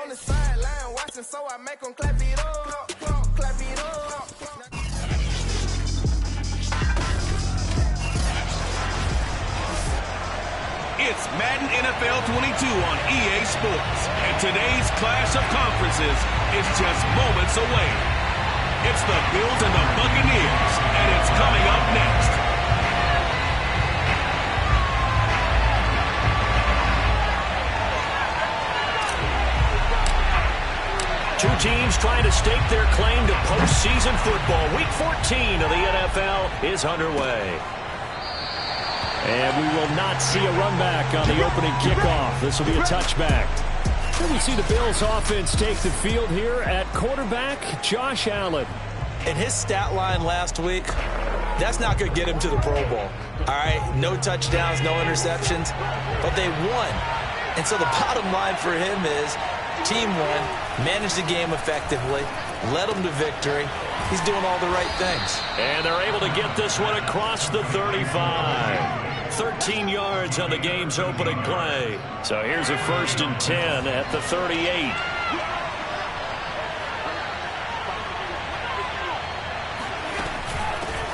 on the sideline watching, so I make them clap it up, clap it up. It's Madden NFL 22 on EA Sports, and today's clash of conferences is just moments away. It's the Bills and the Buccaneers, and it's coming up next. Two teams trying to stake their claim to postseason football. Week 14 of the NFL is underway. And we will not see a run back on the opening kickoff. This will be a touchback. And we see the Bills offense take the field here at quarterback, Josh Allen. And his stat line last week, that's not going to get him to the Pro Bowl. All right, no touchdowns, no interceptions, but they won. And so the bottom line for him is team won, managed the game effectively, led them to victory. He's doing all the right things. And they're able to get this one across the 35. 13 yards on the game's opening play. So here's a 1st and 10 at the 38.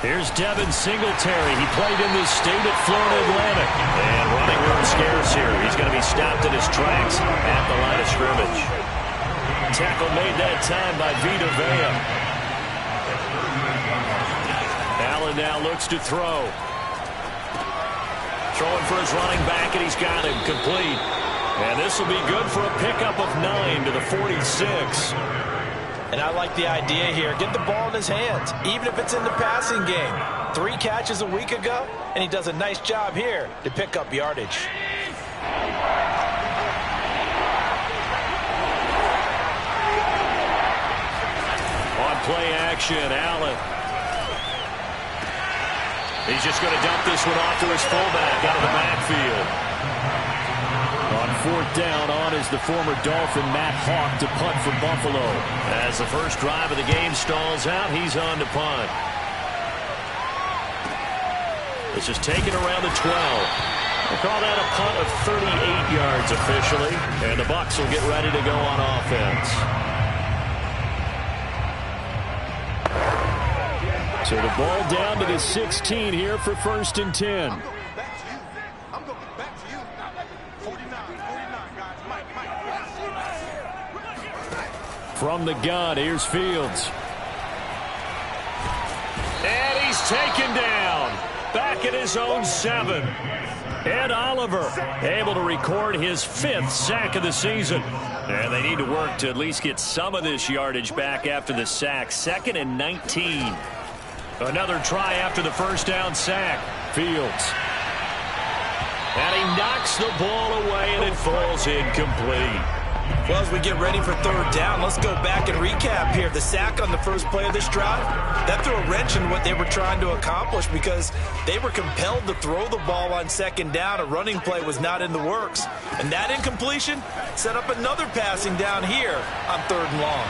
Here's Devin Singletary. He played in this state at Florida Atlantic. And running room scarce here. He's going to be stopped in his tracks at the line of scrimmage. Tackle made that time by Vita Vea. Allen now looks to throw. Throwing for his running back, and he's got him complete. And this will be good for a pickup of 9 to the 46. And I like the idea here. Get the ball in his hands, even if it's in the passing game. 3 catches a week ago, and he does a nice job here to pick up yardage. On play action, Allen. He's just going to dump this one off to his fullback out of the backfield. On 4th down, on is the former Dolphin, Matt Hawk, to punt for Buffalo. As the first drive of the game stalls out, he's on to punt. This is taken around the 12. We'll call that a punt of 38 yards officially. And the Bucs will get ready to go on offense. So the ball down to the 16 here for 1st and 10. From the gun, here's Fields. And he's taken down. Back at his own 7. Ed Oliver able to record his 5th sack of the season. And they need to work to at least get some of this yardage back after the sack. 2nd and 19. Another try after the first down sack. Fields. And he knocks the ball away, and it falls incomplete. Well, as we get ready for 3rd down, let's go back and recap here. The sack on the first play of this drive, that threw a wrench in what they were trying to accomplish because they were compelled to throw the ball on 2nd down. A running play was not in the works. And that incompletion set up another passing down here on 3rd and long.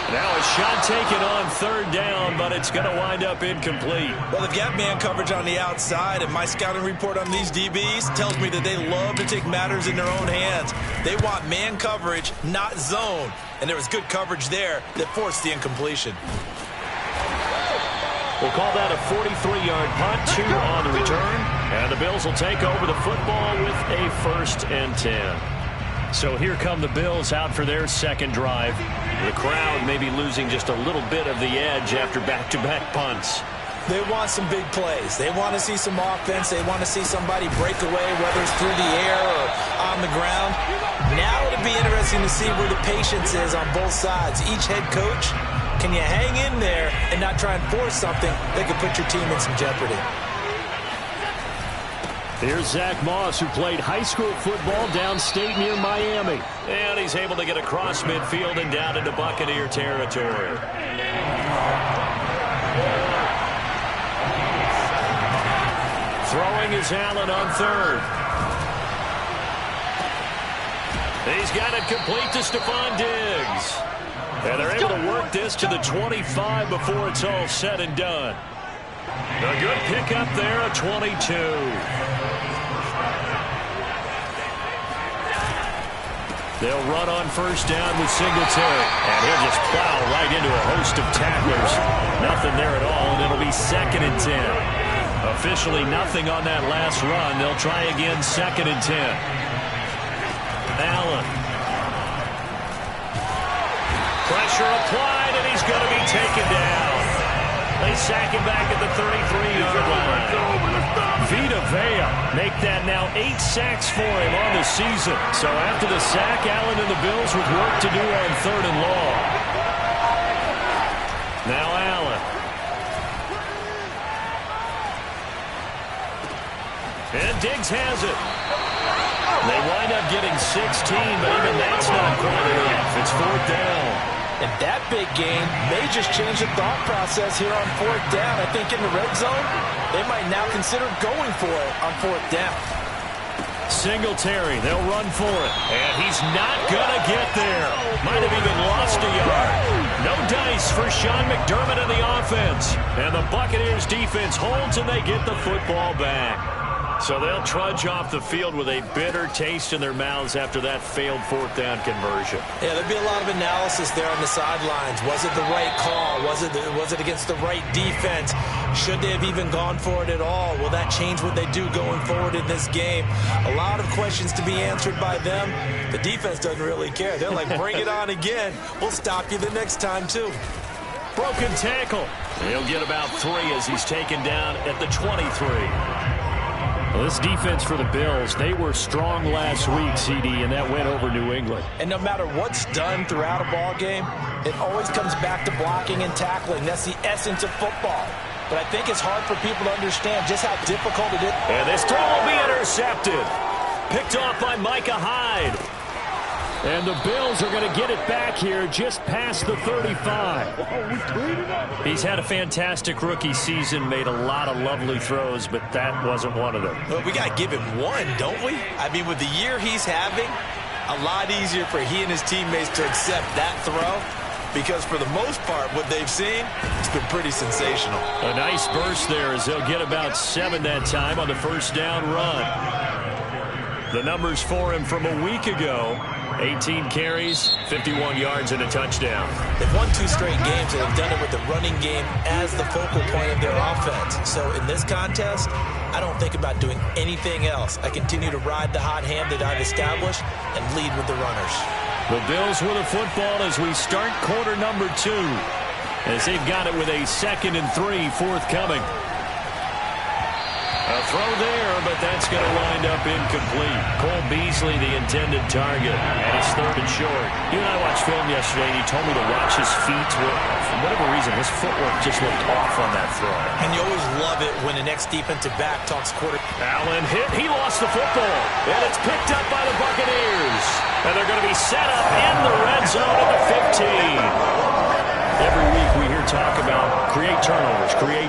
Now a shot taken on 3rd down, but it's going to wind up incomplete. Well, they've got man coverage on the outside, and my scouting report on these DBs tells me that they love to take matters in their own hands. They want man coverage, not zone. And there was good coverage there that forced the incompletion. We'll call that a 43-yard punt, 2 on the return. And the Bills will take over the football with a 1st and 10. So here come the Bills out for their 2nd drive. The crowd may be losing just a little bit of the edge after back-to-back punts. They want some big plays. They want to see some offense. They want to see somebody break away, whether it's through the air or on the ground. Now it'll be interesting to see where the patience is on both sides. Each head coach, can you hang in there and not try and force something that could put your team in some jeopardy? Here's Zach Moss, who played high school football downstate near Miami. And he's able to get across midfield and down into Buccaneer territory. Throwing is Allen on 3rd. He's got it complete to Stephon Diggs. And they're able to work this to the 25 before it's all said and done. A good pickup there, a 22. They'll run on first down with Singletary. And he'll just plow right into a host of tacklers. Nothing there at all, and it'll be 2nd and 10. Officially nothing on that last run. They'll try again, 2nd and 10. Allen. Pressure applied, and he's going to be taken down. They sack him back at the 33-yard line. Vita Vea make that now 8 sacks for him on the season. So after the sack, Allen and the Bills with work to do on 3rd and long. Now Allen. And Diggs has it. They wind up getting 16, but even that's not quite enough. It's 4th down. And that big game may just change the thought process here on 4th down. I think in the red zone, they might now consider going for it on 4th down. Singletary, they'll run for it. And he's not going to get there. Might have even lost a yard. No dice for Sean McDermott and the offense. And the Buccaneers defense holds and they get the football back. So they'll trudge off the field with a bitter taste in their mouths after that failed 4th down conversion. Yeah, there'll be a lot of analysis there on the sidelines. Was it the right call? Was it against the right defense? Should they have even gone for it at all? Will that change what they do going forward in this game? A lot of questions to be answered by them. The defense doesn't really care. They're like, bring it on again. We'll stop you the next time, too. Broken tackle. He'll get about 3 as he's taken down at the 23. Well, this defense for the Bills, they were strong last week, CD, and that went over New England. And no matter what's done throughout a ball game, it always comes back to blocking and tackling. That's the essence of football. But I think it's hard for people to understand just how difficult it is. And this throw will be intercepted. Picked off by Micah Hyde. And the Bills are going to get it back here just past the 35. He's had a fantastic rookie season, made a lot of lovely throws, but that wasn't one of them. Well, we got to give him one, don't we? I mean, with the year he's having, a lot easier for he and his teammates to accept that throw. Because for the most part, what they've seen, it's been pretty sensational. A nice burst there as they'll get about 7 that time on the first down run. The numbers for him from a week ago. 18 carries, 51 yards, and a touchdown. They've won 2 straight games, and they've done it with the running game as the focal point of their offense. So in this contest, I don't think about doing anything else. I continue to ride the hot hand that I've established and lead with the runners. The Bills with the football as we start quarter number 2, as they've got it with a 2nd and 3 forthcoming. A throw there, but that's going to wind up incomplete. Cole Beasley, the intended target, and it's 3rd and short. You and I watched film yesterday, and he told me to watch his feet. For whatever reason, his footwork just looked off on that throw. And you always love it when the next defensive back talks quarter. Allen hit. He lost the football, and it's picked up by the Buccaneers. And they're going to be set up in the red zone at the 15. Every week we hear talk about create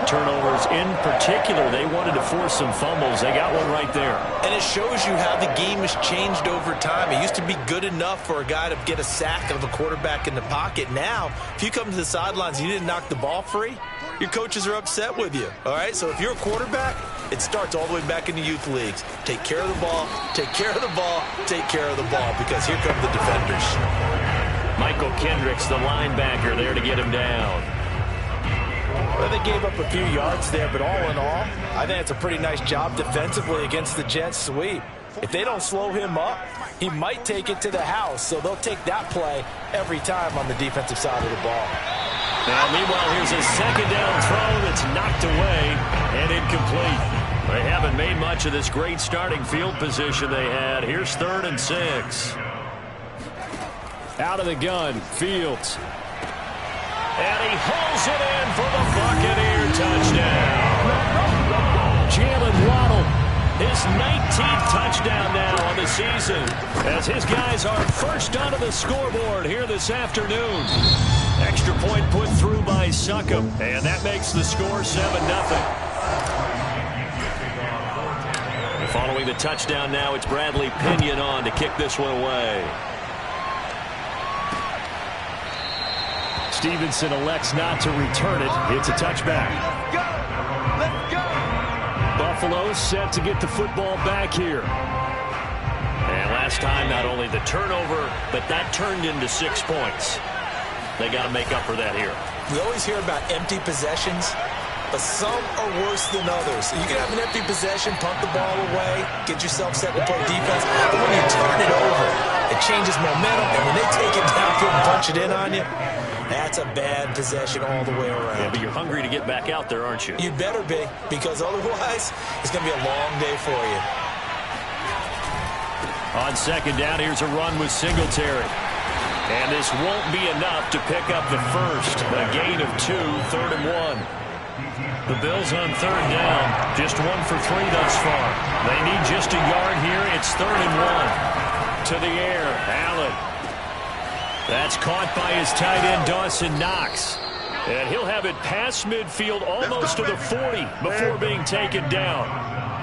turnovers. In particular, they wanted to force some fumbles. They got one right there. And it shows you how the game has changed over time. It used to be good enough for a guy to get a sack of a quarterback in the pocket. Now, if you come to the sidelines and you didn't knock the ball free, your coaches are upset with you. All right? So if you're a quarterback, it starts all the way back in the youth leagues. Take care of the ball, take care of the ball, take care of the ball, because here come the defenders. Michael Kendricks, the linebacker, there to get him down. Well, they gave up a few yards there, but all in all, I think it's a pretty nice job defensively against the Jets sweep. If they don't slow him up, he might take it to the house, so they'll take that play every time on the defensive side of the ball. Now, meanwhile, here's a 2nd down throw that's knocked away and incomplete. They haven't made much of this great starting field position they had. Here's 3rd and 6. Out of the gun, Fields. And he hauls it in for the Buccaneer touchdown. Jalen Waddle, his 19th touchdown now on the season, as his guys are first onto the scoreboard here this afternoon. Extra point put through by Succop, and that makes the score 7-0. Following the touchdown now, it's Bradley Pinion on to kick this one away. Stevenson elects not to return it. It's a touchback. Let's go. Buffalo set to get the football back here. And last last time, not only the turnover, but that turned into 6 points. They got to make up for that here. We always hear about empty possessions, but some are worse than others. You can have an empty possession, punt the ball away, get yourself set to play defense, but when you turn it over, it changes momentum, and when they take it downfield and punch it in on you, that's a bad possession all the way around. Yeah, but you're hungry to get back out there, aren't you? You'd better be, because otherwise, it's going to be a long day for you. On second down, here's a run with Singletary. And this won't be enough to pick up the first. A gain of 2, 3rd and 1. The Bills on third down, just 1 for 3 thus far. They need just a yard here. It's 3rd and 1. To the air, Allen. That's caught by his tight end, Dawson Knox. And he'll have it past midfield almost to the 40 before being taken down.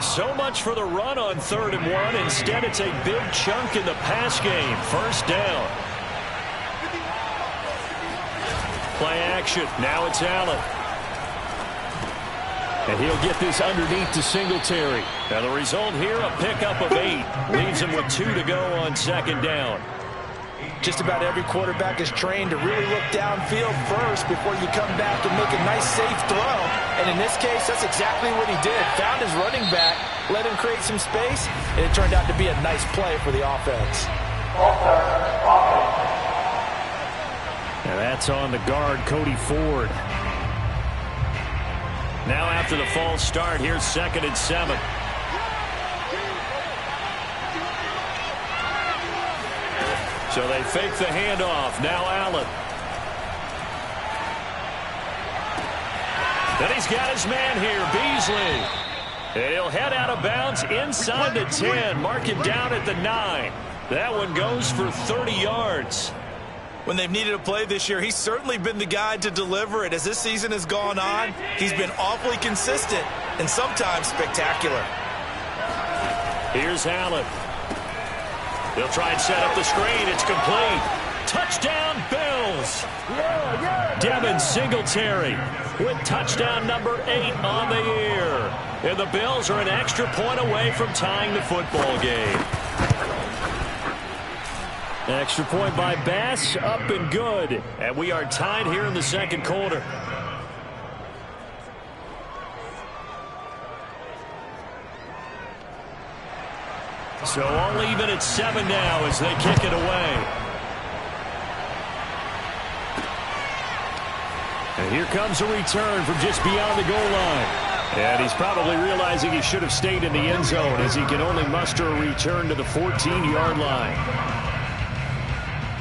So much for the run on 3rd and 1. Instead, it's a big chunk in the pass game. First down. Play action. Now it's Allen. And he'll get this underneath to Singletary. And the result here, a pickup of 8. Leaves him with 2 to go on second down. Just about every quarterback is trained to really look downfield first before you come back and make a nice, safe throw. And in this case, that's exactly what he did. Found his running back, let him create some space, and it turned out to be a nice play for the offense. And that's on the guard, Cody Ford. Now after the false start, here's 2nd and 7. So they fake the handoff. Now Allen. Then he's got his man here, Beasley. And he'll head out of bounds inside the 10. Mark him down at the 9. That one goes for 30 yards. When they've needed a play this year, he's certainly been the guy to deliver it. As this season has gone on, he's been awfully consistent and sometimes spectacular. Here's Allen. They'll try and set up the screen. It's complete. Touchdown, Bills. Devin Singletary with touchdown number 8 on the year. And the Bills are an extra point away from tying the football game. Extra point by Bass, up and good. And we are tied here in the second quarter. So all even at 7 now as they kick it away. And here comes a return from just beyond the goal line. And he's probably realizing he should have stayed in the end zone as he can only muster a return to the 14-yard line.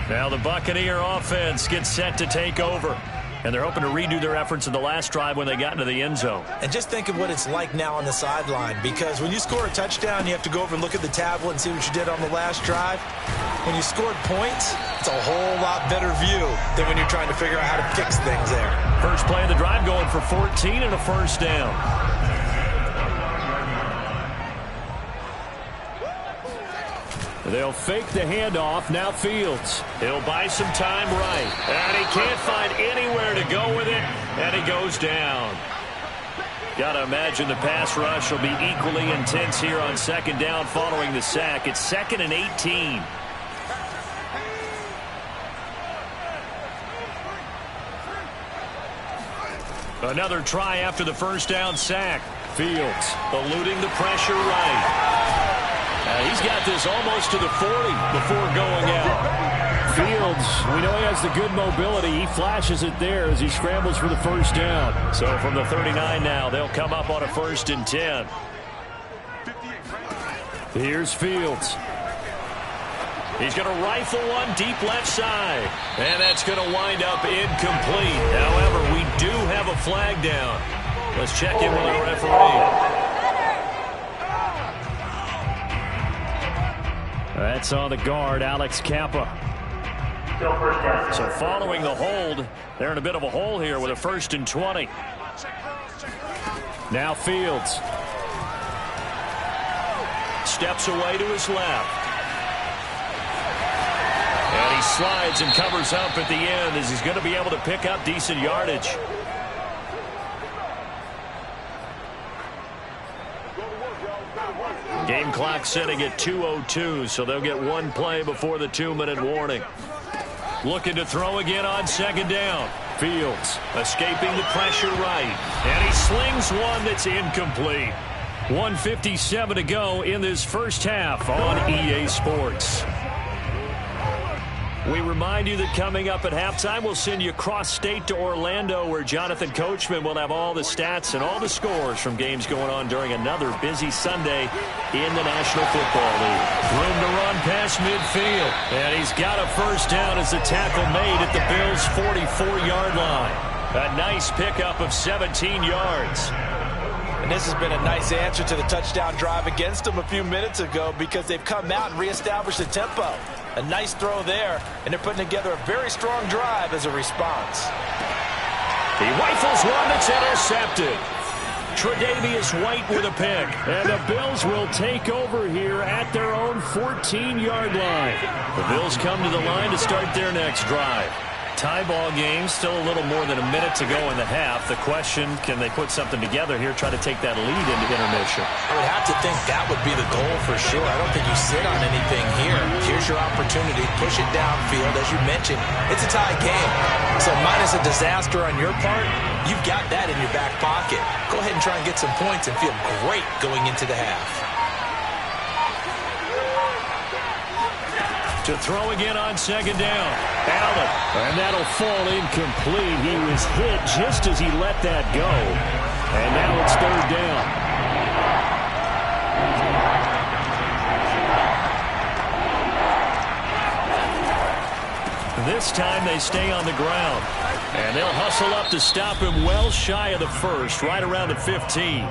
Now the Buccaneer offense gets set to take over. And they're hoping to redo their efforts in the last drive when they got into the end zone. And just think of what it's like now on the sideline, because when you score a touchdown, you have to go over and look at the tablet and see what you did on the last drive. When you scored points, it's a whole lot better view than when you're trying to figure out how to fix things there. First play of the drive going for 14 and a first down. They'll fake the handoff. Now Fields. He'll buy some time right. And he can't find anywhere to go with it. And he goes down. Got to imagine the pass rush will be equally intense here on second down following the sack. It's 2nd and 18. Another try after the first down sack. Fields eluding the pressure right. He's got this almost to the 40 before going out. Fields, we know he has the good mobility. He flashes it there as he scrambles for the first down. So from the 39 now, they'll come up on a 1st and 10. Here's Fields. He's going to rifle one deep left side. And that's going to wind up incomplete. However, we do have a flag down. Let's check in with our referee. That's on the guard, Alex Kappa. So following the hold, they're in a bit of a hole here with a 1st and 20. Now Fields. Steps away to his left. And he slides and covers up at the end as he's going to be able to pick up decent yardage. Game Game clock setting at 2:02, so they'll get one play before the 2-minute warning. Looking to throw again on second down. Fields escaping the pressure right. And he slings one that's incomplete. 1:57 to go in this first half on EA Sports. We remind you that coming up at halftime, we'll send you cross-state to Orlando, where Jonathan Coachman will have all the stats and all the scores from games going on during another busy Sunday in the National Football League. Room to run past midfield. And he's got a first down as the tackle made at the Bills' 44-yard line. A nice pickup of 17 yards. And this has been a nice answer to the touchdown drive against them a few minutes ago, because they've come out and reestablished the tempo. A nice throw there, and they're putting together a very strong drive as a response. He rifles one that's intercepted. Tre'Davious White with a pick. And the Bills will take over here at their own 14-yard line. The Bills come to the line to start their next drive. Tie ball game, still a little more than a minute to go in the half. The question, can they put something together here, try to take that lead into intermission? I would have to think that would be the goal for sure. I don't think you sit on anything here. Here's your opportunity. Push it downfield. As you mentioned, it's a tie game. So minus a disaster on your part, you've got that in your back pocket. Go ahead and try and get some points and feel great going into the half. To throw again on second down. Allen. And that'll fall incomplete. He was hit just as he let that go. And now it's third down. This time they stay on the ground. And they'll hustle up to stop him well shy of the first, right around the 15.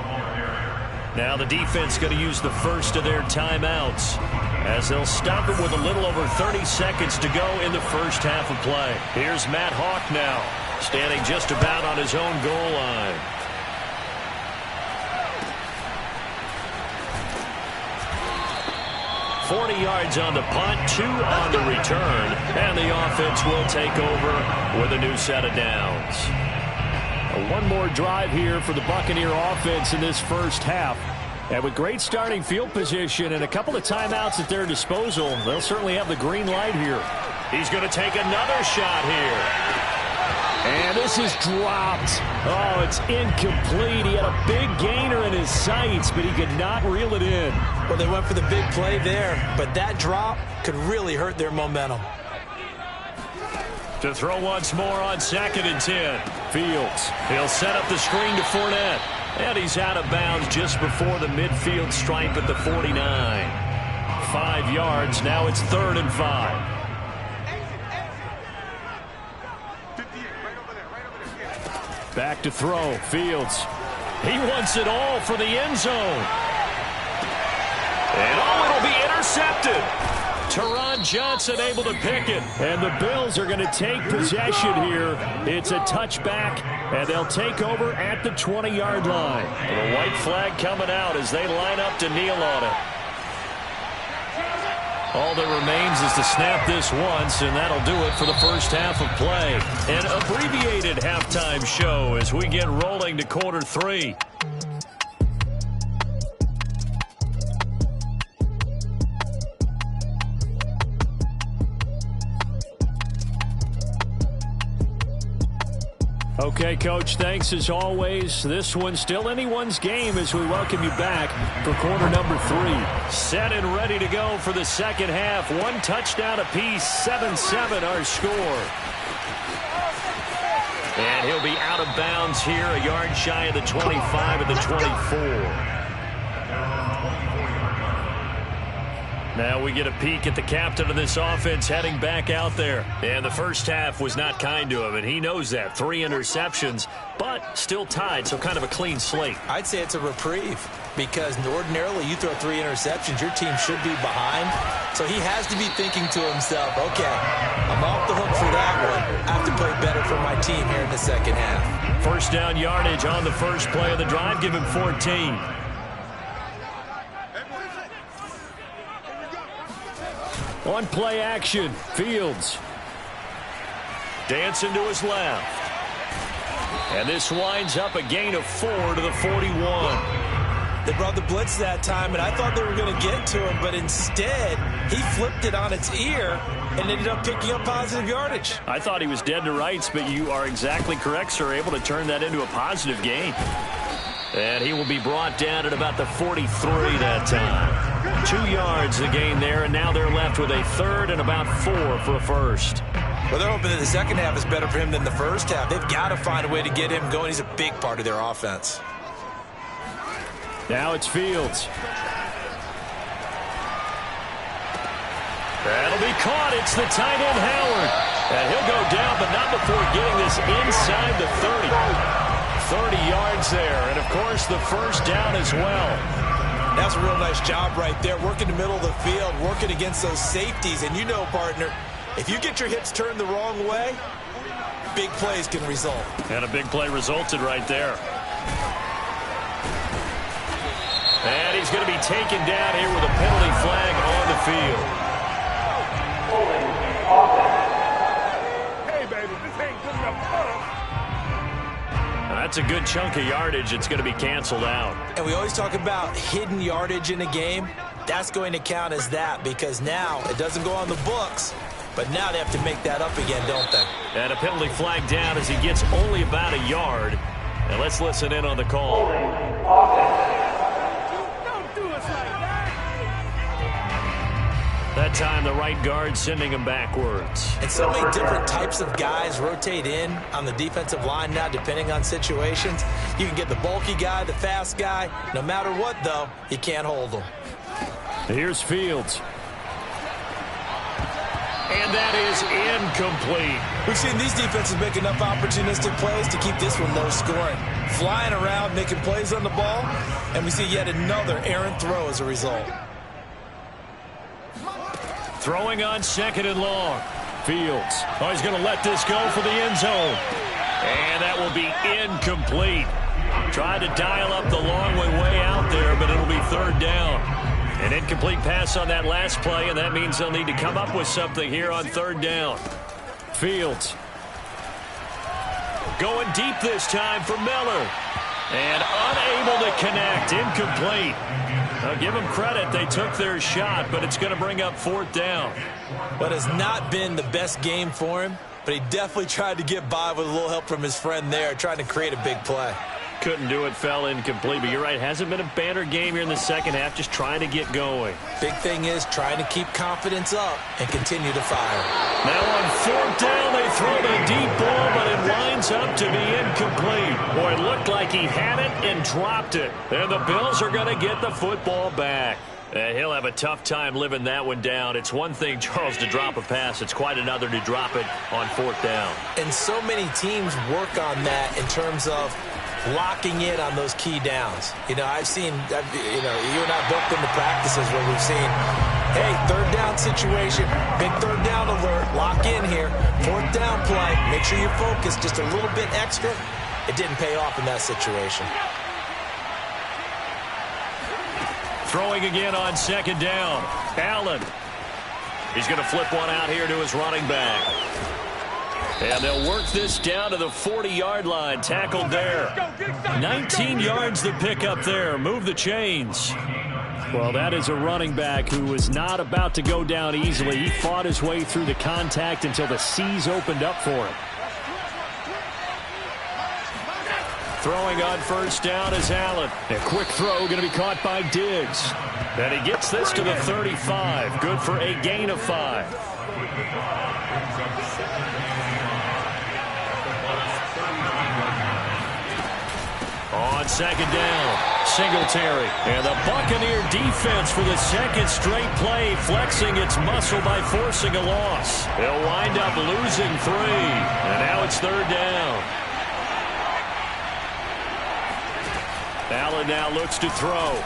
Now the defense going to use the first of their timeouts, as they'll stop it with a little over 30 seconds to go in the first half of play. Here's Matt Hawk now, standing just about on his own goal line. .40 yards on the punt, 2 on the return, and the offense will take over with a new set of downs. One more drive here for the Buccaneer offense in this first half. And with great starting field position and a couple of timeouts at their disposal, they'll certainly have the green light here. He's going to take another shot here. And this is dropped. Oh, it's incomplete. He had a big gainer in his sights, but he could not reel it in. Well, they went for the big play there, but that drop could really hurt their momentum. To throw once more on 2nd and 10. Fields. He'll set up the screen to Fournette. And he's out of bounds just before the midfield stripe at the 49. 5 yards. Now it's 3rd and 5. Back to throw. Fields. He wants it all for the end zone. And it'll be intercepted. Teron Johnson able to pick it. And the Bills are going to take possession here. It's a touchback, and they'll take over at the 20-yard line. The white flag coming out as they line up to kneel on it. All that remains is to snap this once, and that'll do it for the first half of play. An abbreviated halftime show as we get rolling to quarter 3. Okay, Coach, thanks as always. This one's still anyone's game as we welcome you back for quarter number 3. Set and ready to go for the second half. 1 touchdown apiece, 7-7 our score. And he'll be out of bounds here, a yard shy of the 25 at the 24. Now we get a peek at the captain of this offense heading back out there. And the first half was not kind to him, and he knows that. 3 interceptions, but still tied, so kind of a clean slate. I'd say it's a reprieve, because ordinarily you throw 3 interceptions, your team should be behind. So he has to be thinking to himself, okay, I'm off the hook for that one. I have to play better for my team here in the second half. First down yardage on the first play of the drive. Give him 14. On play action, Fields. Dancing to his left. And this winds up a gain of 4 to the 41. They brought the blitz that time, and I thought they were going to get to him, but instead, he flipped it on its ear and ended up picking up positive yardage. I thought he was dead to rights, but you are exactly correct, sir, able to turn that into a positive gain. And he will be brought down at about the 43 that time. 2 yards the gain there, and now they're left with a third and about 4 for a first. Well, they're hoping that the second half is better for him than the first half. They've got to find a way to get him going. He's a big part of their offense. Now it's Fields. That'll be caught. It's the tight end, Howard. And he'll go down, but not before getting this inside the 30. 30 yards there, and, of course, the first down as well. That's a real nice job right there, working the middle of the field, working against those safeties. And you know, partner, if you get your hips turned the wrong way, big plays can result. And a big play resulted right there. And he's going to be taken down here with a penalty flag on the field. Hey, baby, this ain't good enough. That's a good chunk of yardage. It's going to be canceled out. And we always talk about hidden yardage in a game. That's going to count as that because now it doesn't go on the books, but now they have to make that up again, don't they? And a penalty flag down as he gets only about a yard. And let's listen in on the call. That time, the right guard sending him backwards. And so many different types of guys rotate in on the defensive line now, depending on situations. You can get the bulky guy, the fast guy. No matter what, though, you can't hold them. Here's Fields. And that is incomplete. We've seen these defenses make enough opportunistic plays to keep this one low scoring. Flying around, making plays on the ball, and we see yet another errant throw as a result. Throwing on second and long. Fields. Oh, he's going to let this go for the end zone. And that will be incomplete. Tried to dial up the long way out there, but it'll be third down. An incomplete pass on that last play, and that means they'll need to come up with something here on third down. Fields. Going deep this time for Miller. And unable to connect. Incomplete. I'll give them credit. They took their shot, but it's going to bring up fourth down. But it's not been the best game for him, but he definitely tried to get by with a little help from his friend there, trying to create a big play. Couldn't do it, fell incomplete. But you're right, hasn't been a banner game here in the second half, just trying to get going. Big thing is trying to keep confidence up and continue to fire. Now on fourth down, they throw the deep ball, but it winds up to be incomplete. Boy, it looked like he had it and dropped it. And the Bills are going to get the football back. And he'll have a tough time living that one down. It's one thing, Charles, to drop a pass. It's quite another to drop it on fourth down. And so many teams work on that in terms of locking in on those key downs. You know, I've seen, you and I both been to practices where we've seen, hey, third down situation, big third down alert, lock in here, fourth down play, make sure you focus just a little bit extra. It didn't pay off in that situation. Throwing again on second down. Allen. He's going to flip one out here to his running back. And they'll work this down to the 40-yard line. Tackled there. 19 yards to pick up there. Move the chains. Well, that is a running back who was not about to go down easily. He fought his way through the contact until the seas opened up for him. Throwing on first down is Allen. A quick throw going to be caught by Diggs. And he gets this to the 35. Good for a gain of 5. On second down, Singletary. And the Buccaneer defense for the second straight play, flexing its muscle by forcing a loss. They'll wind up losing 3. And now it's third down. Allen now looks to throw.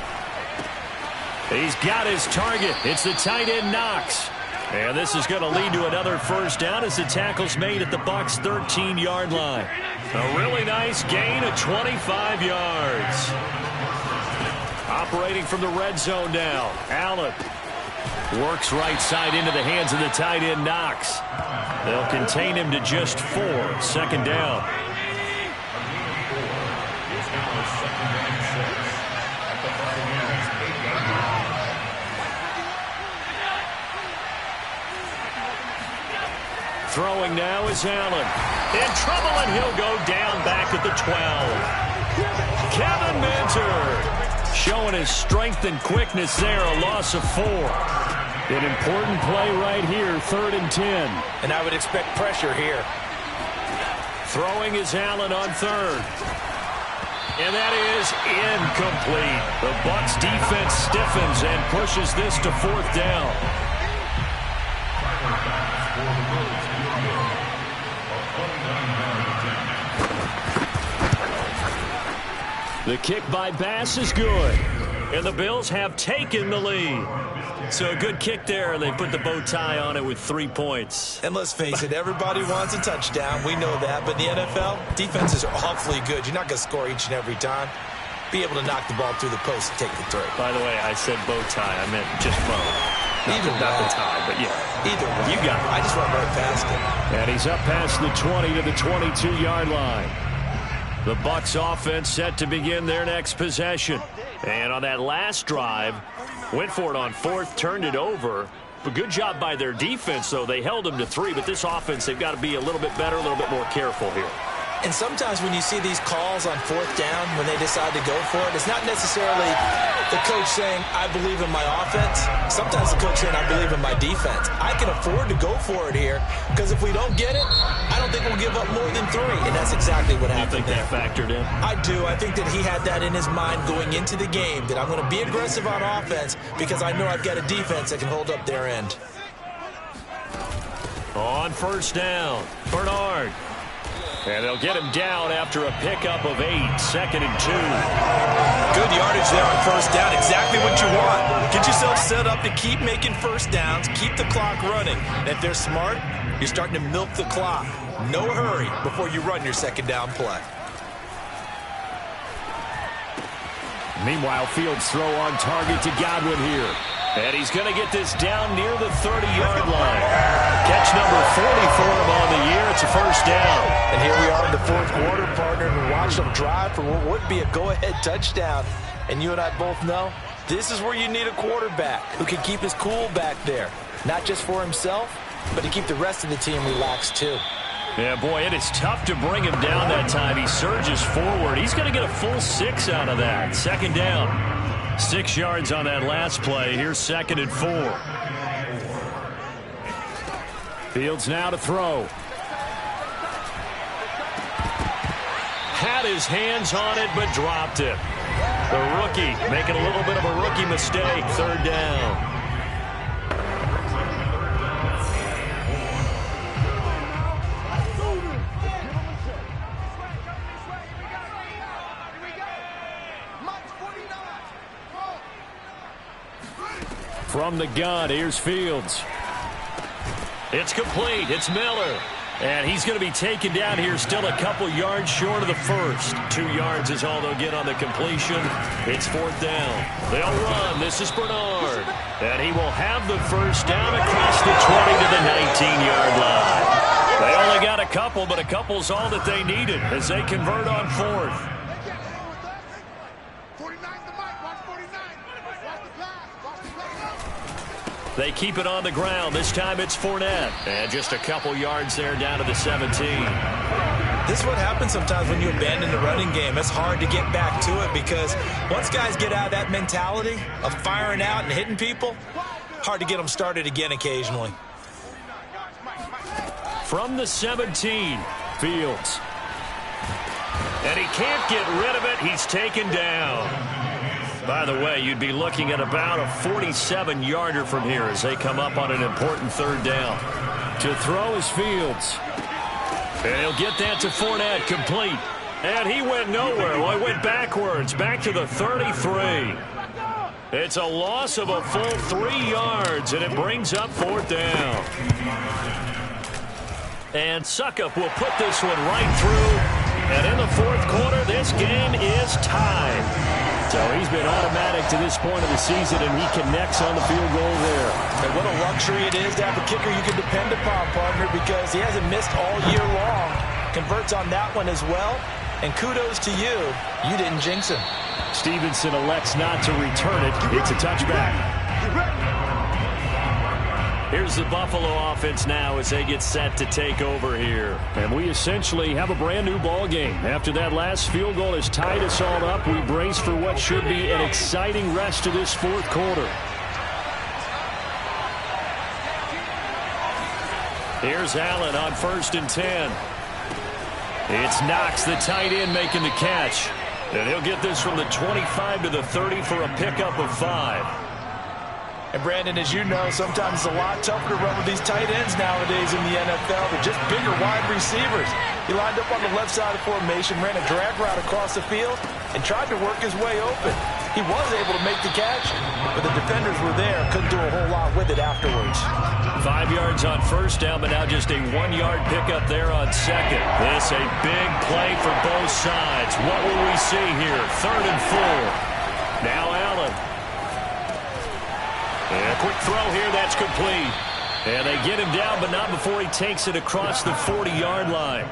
He's got his target. It's the tight end Knox. And this is going to lead to another first down as the tackle's made at the Bucs' 13-yard line. A really nice gain of 25 yards. Operating from the red zone now. Allen works right side into the hands of the tight end Knox. They'll contain him to just 4. Second down. Throwing now is Allen. In trouble, and he'll go down back at the 12. Kevin Minter showing his strength and quickness there, a loss of 4. An important play right here, 3rd and 10. And I would expect pressure here. Throwing is Allen on 3rd. And that is incomplete. The Bucs defense stiffens and pushes this to 4th down. The kick by Bass is good. And the Bills have taken the lead. So a good kick there, and they put the bow tie on it with 3 points. And let's face it, everybody wants a touchdown. We know that. But in the NFL, defenses are awfully good. You're not going to score each and every time. Be able to knock the ball through the post and take the throw. By the way, I said bow tie. I meant just bow. Not the tie, but yeah. Either way. You got it. I just went right past it. And he's up past the 20 to the 22-yard line. The Bucs offense set to begin their next possession. And on that last drive, went for it on 4th, turned it over. But good job by their defense, though. They held them to 3, but this offense, they've got to be a little bit better, a little bit more careful here. And sometimes when you see these calls on 4th down, when they decide to go for it, it's not necessarily the coach saying, I believe in my offense. Sometimes the coach saying, I believe in my defense. I can afford to go for it here, because if we don't get it, I don't think we'll give up more than 3. And that's exactly what happened there. You think that factored in? I do. I think that he had that in his mind going into the game, that I'm going to be aggressive on offense because I know I've got a defense that can hold up their end. On 1st down, Bernard. And they'll get him down after a pickup of 8, 2nd and 2. Good yardage there on 1st down. Exactly what you want. Get yourself set up to keep making 1st downs, keep the clock running. And if they're smart, you're starting to milk the clock. No hurry before you run your 2nd down play. Meanwhile, Fields throw on target to Godwin here. And he's going to get this down near the 30-yard line. Catch number 40 for him on the year. It's a 1st down. And here we are in the 4th quarter, partner, and watch them drive for what would be a go-ahead touchdown. And you and I both know this is where you need a quarterback who can keep his cool back there. Not just for himself, but to keep the rest of the team relaxed too. Yeah, boy, it is tough to bring him down that time. He surges forward. He's going to get a full 6 out of that. 2nd down. 6 yards on that last play. Here's 2nd and 4. Fields now to throw. Had his hands on it, but dropped it. The rookie making a little bit of a rookie mistake. 3rd down. From the gun, here's Fields. It's complete. It's Miller. And he's going to be taken down here, still a couple yards short of the 1st. 2 yards is all they'll get on the completion. It's 4th down. They'll run. This is Bernard. And he will have the 1st down across the 20 to the 19-yard line. They only got a couple, but a couple's all that they needed as they convert on 4th. They keep it on the ground. This time it's Fournette. And just a couple yards there down to the 17. This is what happens sometimes when you abandon the running game. It's hard to get back to it because once guys get out of that mentality of firing out and hitting people, hard to get them started again occasionally. From the 17, Fields. And he can't get rid of it. He's taken down. By the way, you'd be looking at about a 47-yarder from here as they come up on an important 3rd down. To throw is Fields. And he'll get that to Fournette, complete. And he went nowhere. Well, he went backwards, back to the 33. It's a loss of a full 3 yards, and it brings up 4th down. And Succop will put this one right through. And in the 4th quarter, this game is tied. So he's been automatic to this point of the season, and he connects on the field goal there. And what a luxury it is to have a kicker you can depend upon, partner, because he hasn't missed all year long. Converts on that one as well. And kudos to you. You didn't jinx him. Stevenson elects not to return it. It's a touchback. Here's the Buffalo offense now as they get set to take over here. And we essentially have a brand new ball game. After that last field goal has tied us all up, we brace for what should be an exciting rest of this fourth quarter. Here's Allen on 1st and 10. It's Knox, the tight end, making the catch. And he'll get this from the 25 to the 30 for a pickup of 5. And Brandon, as you know, sometimes it's a lot tougher to run with these tight ends nowadays in the NFL. They're just bigger wide receivers. He lined up on the left side of the formation, ran a drag route across the field, and tried to work his way open. He was able to make the catch, but the defenders were there. Couldn't do a whole lot with it afterwards. 5 yards on 1st down, but now just a 1-yard pickup there on 2nd. This a big play for both sides. What will we see here? 3rd and 4. Now Allen. And a quick throw here, that's complete. And they get him down, but not before he takes it across the 40-yard line.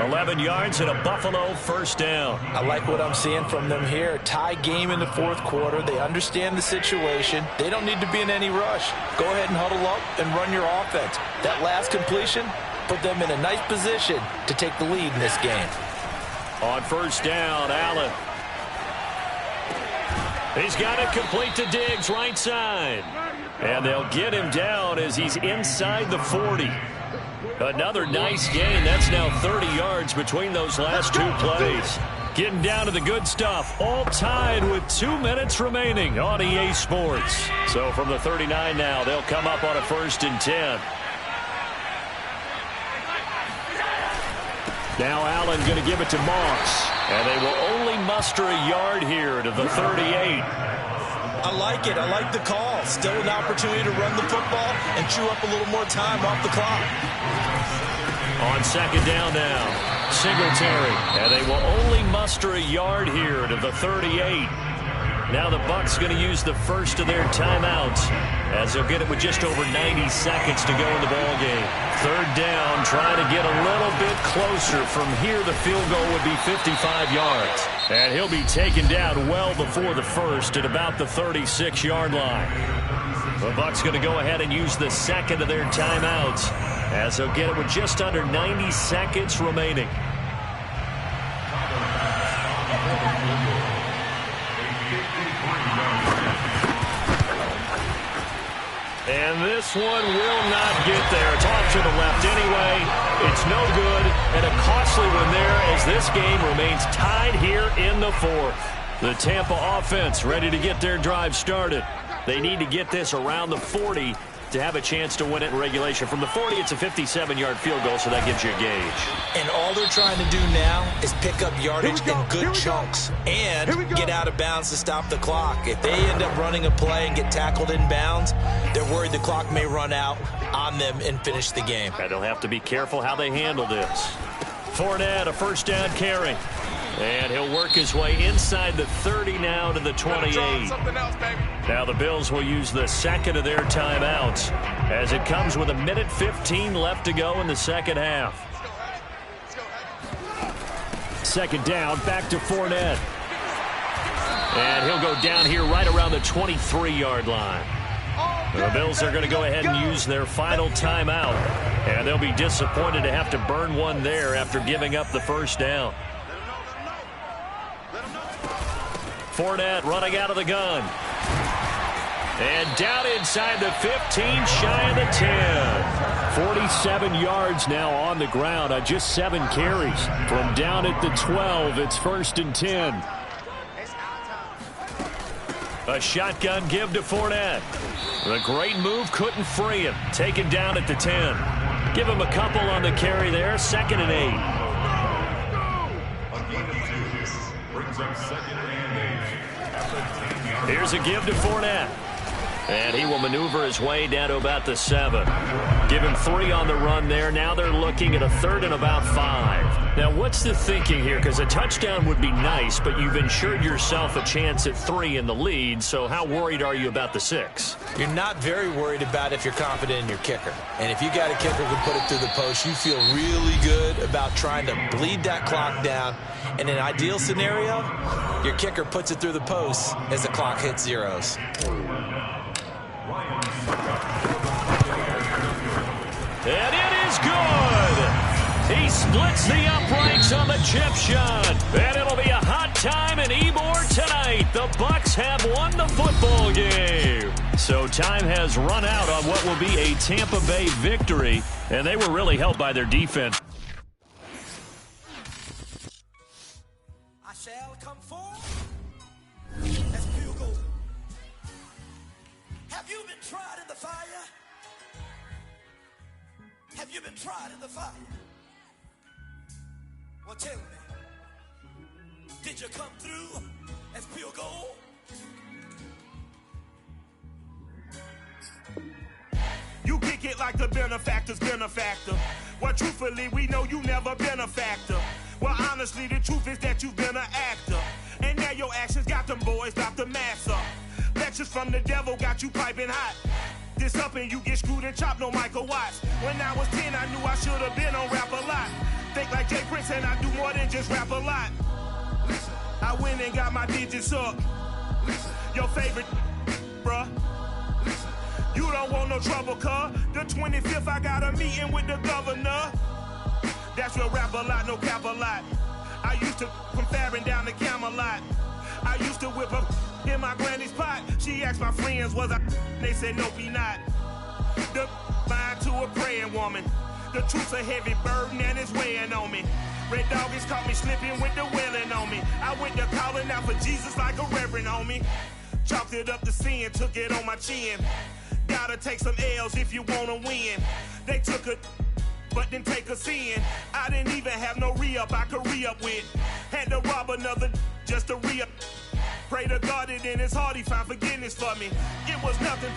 11 yards and a Buffalo 1st down. I like what I'm seeing from them here. Tie game in the fourth quarter. They understand the situation. They don't need to be in any rush. Go ahead and huddle up and run your offense. That last completion put them in a nice position to take the lead in this game. On 1st down, Allen. He's got it complete to Diggs, right side. And they'll get him down as he's inside the 40. Another nice gain. That's now 30 yards between those last 2 plays. Getting down to the good stuff. All tied with 2 minutes remaining on EA Sports. So from the 39 now, they'll come up on a 1st and 10. Now Allen going to give it to Moss. And they will only muster a yard here to the 38. I like it. I like the call. Still an opportunity to run the football and chew up a little more time off the clock. On 2nd down now, Singletary. And they will only muster a yard here to the 38. Now the Bucs going to use the first of their timeouts as they'll get it with just over 90 seconds to go in the ball game. 3rd down, trying to get a little bit closer. From here, the field goal would be 55 yards. And he'll be taken down well before the first at about the 36-yard line. The Bucs going to go ahead and use the 2nd of their timeouts as they'll get it with just under 90 seconds remaining. And this one will not get there. It's off to the left anyway. It's no good, and a costly one there as this game remains tied here in the 4th. The Tampa offense ready to get their drive started. They need to get this around the 40 to have a chance to win it in regulation. From the 40, it's a 57-yard field goal, so that gives you a gauge. And all they're trying to do now is pick up yardage in good chunks and get out of bounds to stop the clock. If they end up running a play and get tackled in bounds, they're worried the clock may run out on them and finish the game. And they'll have to be careful how they handle this. Fournette, a 1st down carry. And he'll work his way inside the 30 now to the 28. Now the Bills will use the 2nd of their timeouts as it comes with 1:15 left to go in the 2nd half. 2nd down, back to Fournette. And he'll go down here right around the 23-yard line. The Bills are going to go ahead and use their final timeout. And they'll be disappointed to have to burn one there after giving up the 1st down. Fournette running out of the gun. And down inside the 15, shy of the 10. 47 yards now on the ground on just 7 carries. From down at the 12, it's 1st and 10. A shotgun give to Fournette. The great move couldn't free him. Taken down at the 10. Give him a couple on the carry there. 2nd and 8. Here's a give to Fournette. And he will maneuver his way down to about the 7. Give him 3 on the run there. Now they're looking at a 3rd and about 5. Now, what's the thinking here? Because a touchdown would be nice, but you've ensured yourself a chance at 3 in the lead. So how worried are you about the 6? You're not very worried about if you're confident in your kicker. And if you got a kicker who can put it through the post, you feel really good about trying to bleed that clock down. In an ideal scenario, your kicker puts it through the post as the clock hits zeros. And it is good. He splits the uprights on the chip shot. And it'll be a hot time in Ybor tonight. The Bucks have won the football game. So time has run out on what will be a Tampa Bay victory. And they were really helped by their defense. I shall come forth as pure gold. Have you been tried in the fire? Have you been tried in the fire? Well, tell me, did you come through as pure gold? You kick it like the benefactor's benefactor. Well, truthfully, we know you never been a factor. Well, honestly, the truth is that you've been an actor. And now your actions got them boys drop the mask up. Lectures from the devil got you piping hot. This up and you get screwed and chopped, no Michael Watts. When I was 10, I knew I should have been on Rap a Lot. Think like Jay Prince and I do more than just rap a lot. I went and got my digits up. Your favorite, bruh. You don't want no trouble, cuz. The 25th, I got a meeting with the governor. That's real rap a lot, no cap a lot. I used to from Farron down to Camelot. I used to whip up in my granny's pot. She asked my friends, was I? They said, nope, he not. The line to a praying woman. The truth's a heavy burden and it's weighing on me. Red Doggies caught me slipping with the wailing on me. I went to calling out for Jesus like a reverend homie. Chalked it up to sin, took it on my chin. Gotta take some L's if you wanna win. They took a but didn't take us in. I didn't even have no re-up I could re-up with. Had to rob another just to re-up. Pray to God that in his heart he found forgiveness for me. It was nothing